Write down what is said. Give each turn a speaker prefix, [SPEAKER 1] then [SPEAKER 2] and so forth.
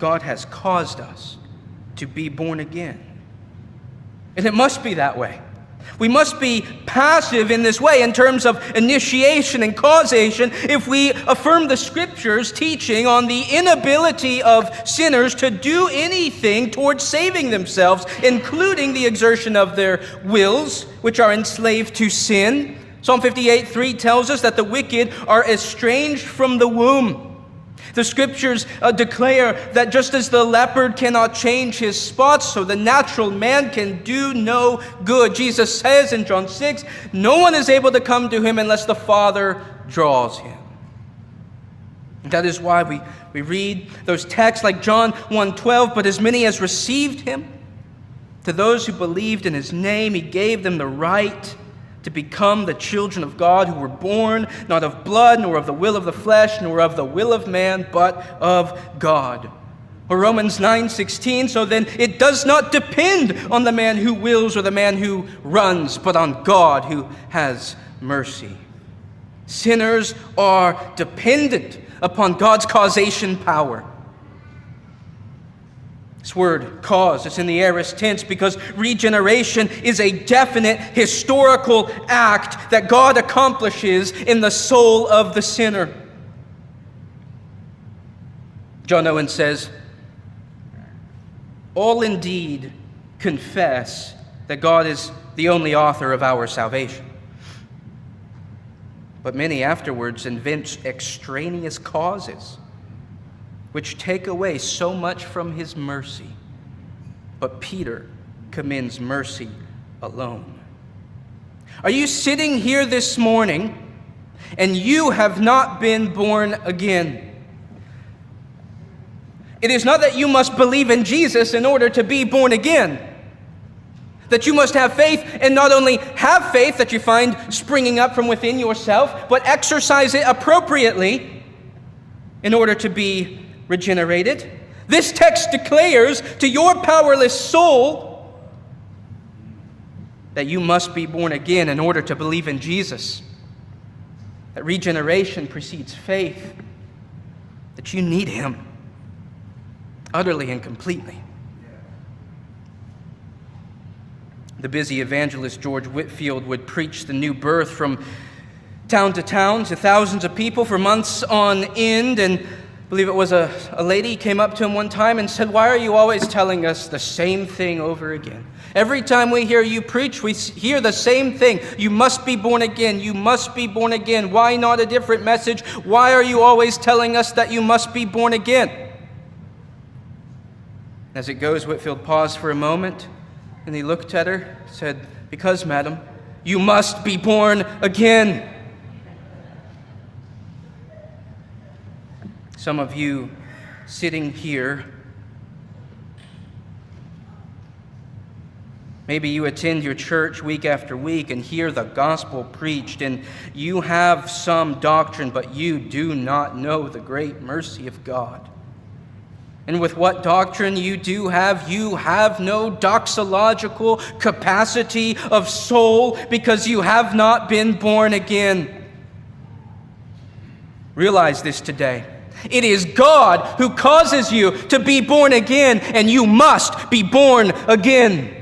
[SPEAKER 1] God has caused us to be born again. And it must be that way. We must be passive in this way in terms of initiation and causation if we affirm the Scriptures' teaching on the inability of sinners to do anything towards saving themselves, including the exertion of their wills, which are enslaved to sin. Psalm 58:3 tells us that the wicked are estranged from the womb. The Scriptures declare that just as the leopard cannot change his spots, so the natural man can do no good. Jesus says in John 6, no one is able to come to him unless the Father draws him. That is why we read those texts like John 1:12, but as many as received him, to those who believed in his name, he gave them the right to become the children of God, who were born not of blood, nor of the will of the flesh, nor of the will of man, but of God. Or Romans 9:16, so then it does not depend on the man who wills or the man who runs, but on God who has mercy. Sinners are dependent upon God's causation power. This word cause is in the aorist tense because regeneration is a definite historical act that God accomplishes in the soul of the sinner. John Owen says, all indeed confess that God is the only author of our salvation. But many afterwards invent extraneous causes which take away so much from his mercy. But Peter commends mercy alone. Are you sitting here this morning and you have not been born again? It is not that you must believe in Jesus in order to be born again. That you must have faith, and not only have faith that you find springing up from within yourself, but exercise it appropriately in order to be regenerated. This text declares to your powerless soul that you must be born again in order to believe in Jesus. That regeneration precedes faith. That you need him utterly and completely. The busy evangelist George Whitefield would preach the new birth from town to town to thousands of people for months on end, and I believe it was a lady came up to him one time and said, why are you always telling us the same thing over again? Every time we hear you preach, we hear the same thing. You must be born again. You must be born again. Why not a different message? Why are you always telling us that you must be born again? As it goes, Whitefield paused for a moment, and he looked at her, said, because, madam, you must be born again. Some of you sitting here, maybe you attend your church week after week and hear the gospel preached, and you have some doctrine, but you do not know the great mercy of God. And with what doctrine you have no doxological capacity of soul because you have not been born again. Realize this today. It is God who causes you to be born again, and you must be born again.